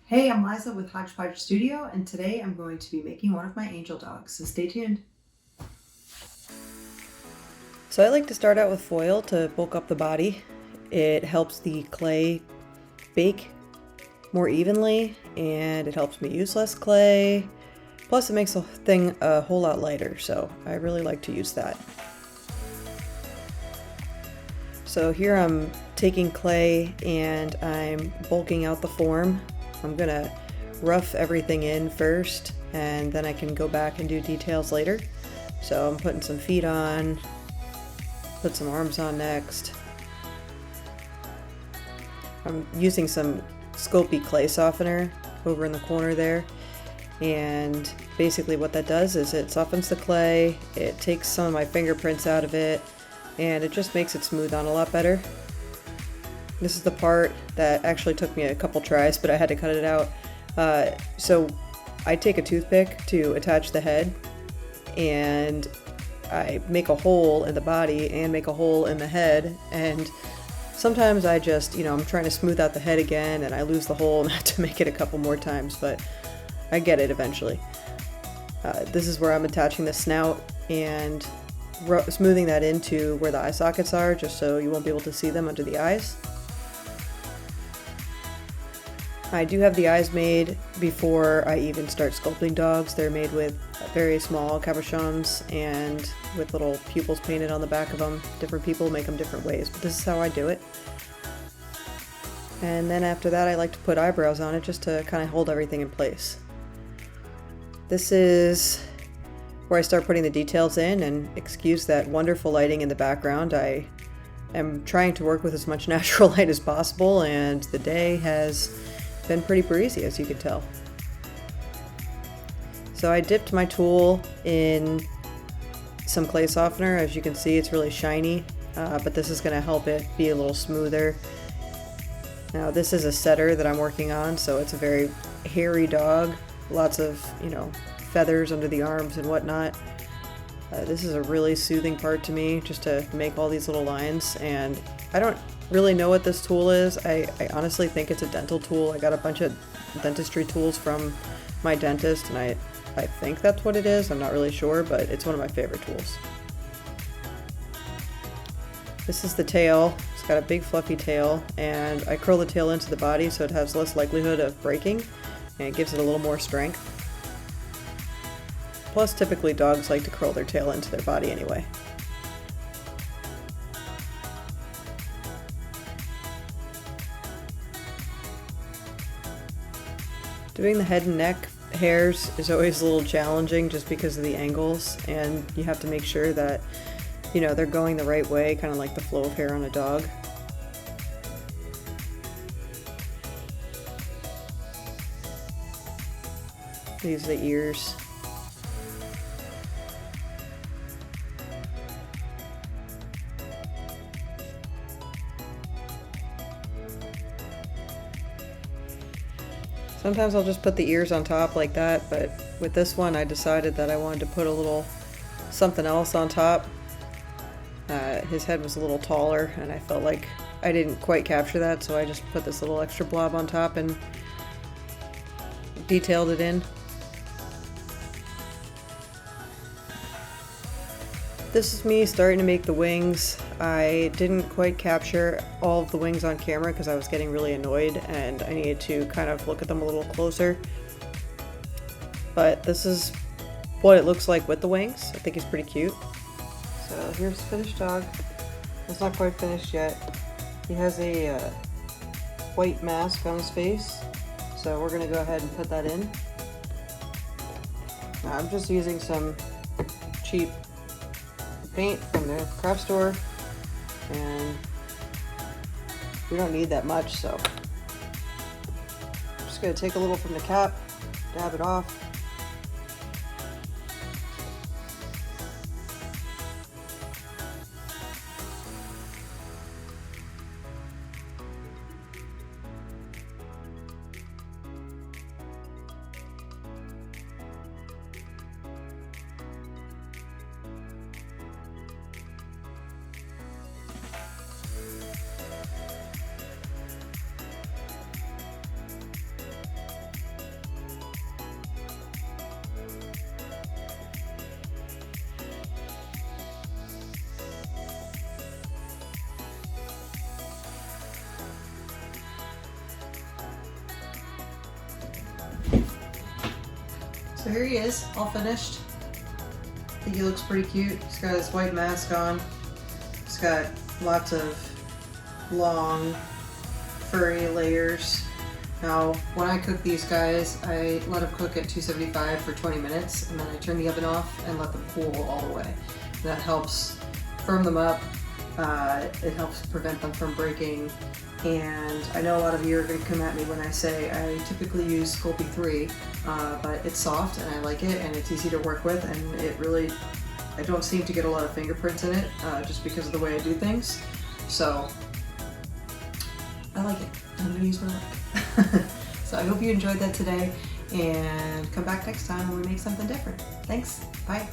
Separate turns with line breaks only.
Hey, I'm Liza with Hodge Podge Studio, and today I'm going to be making one of my angel dogs, so stay tuned. So I like to start out with foil to bulk up the body. It helps the clay bake more evenly, and it helps me use less clay. Plus it makes the thing a whole lot lighter, so I really like to use that. So here I'm taking clay and I'm bulking out the form. I'm gonna rough everything in first, and then I can go back and do details later. So I'm putting some feet on, put some arms on next. I'm using some Sculpey clay softener over in the corner there, and basically what that does is it softens the clay, it takes some of my fingerprints out of it, and it just makes it smooth on a lot better. This is the part that actually took me a couple tries, but I had to cut it out. So I take a toothpick to attach the head, and I make a hole in the body and make a hole in the head, and sometimes I just, I'm trying to smooth out the head again and I lose the hole and have to make it a couple more times, but I get it eventually. This is where I'm attaching the snout and smoothing that into where the eye sockets are, just so you won't be able to see them under the eyes. I do have the eyes made before I even start sculpting dogs. They're made with very small cabochons and with little pupils painted on the back of them. Different people make them different ways, but this is how I do it. And then after that I like to put eyebrows on it just to kind of hold everything in place. This is where I start putting the details in, and excuse that wonderful lighting in the background. I am trying to work with as much natural light as possible, and the day has been pretty breezy, as you can tell. So I dipped my tool in some clay softener. As you can see, it's really shiny, but this is going to help it be a little smoother. Now this is a setter that I'm working on, so it's a very hairy dog, lots of feathers under the arms and whatnot. This is a really soothing part to me, just to make all these little lines, and I don't really know what this tool is. I honestly think it's a dental tool. I got a bunch of dentistry tools from my dentist, and I think that's what it is. I'm not really sure, but it's one of my favorite tools. This is the tail. It's got a big fluffy tail, and I curl the tail into the body so it has less likelihood of breaking, and it gives it a little more strength. Plus, typically dogs like to curl their tail into their body anyway. Doing the head and neck hairs is always a little challenging just because of the angles, and you have to make sure that they're going the right way, kind of like the flow of hair on a dog. These are the ears. Sometimes I'll just put the ears on top like that, but with this one I decided that I wanted to put a little something else on top. His head was a little taller and I felt like I didn't quite capture that, so I just put this little extra blob on top and detailed it in. This is me starting to make the wings. I didn't quite capture all of the wings on camera because I was getting really annoyed and I needed to kind of look at them a little closer. But this is what it looks like with the wings. I think he's pretty cute. So here's the finished dog. It's not quite finished yet. He has a white mask on his face, so we're going to go ahead and put that in. Now, I'm just using some cheap paint from the craft store, and we don't need that much, so I'm just going to take a little from the cap, dab it off. So here he is, all finished. I think he looks pretty cute. He's got his white mask on. He's got lots of long, furry layers. Now, when I cook these guys, I let them cook at 275 for 20 minutes, and then I turn the oven off and let them cool all the way. That helps firm them up. It helps prevent them from breaking. And I know a lot of you are going to come at me when I say I typically use Sculpey 3, but it's soft and I like it and it's easy to work with, and it really, I don't seem to get a lot of fingerprints in it just because of the way I do things. So I like it. I'm going to use what I like. So I hope you enjoyed that today, and come back next time when we make something different. Thanks. Bye.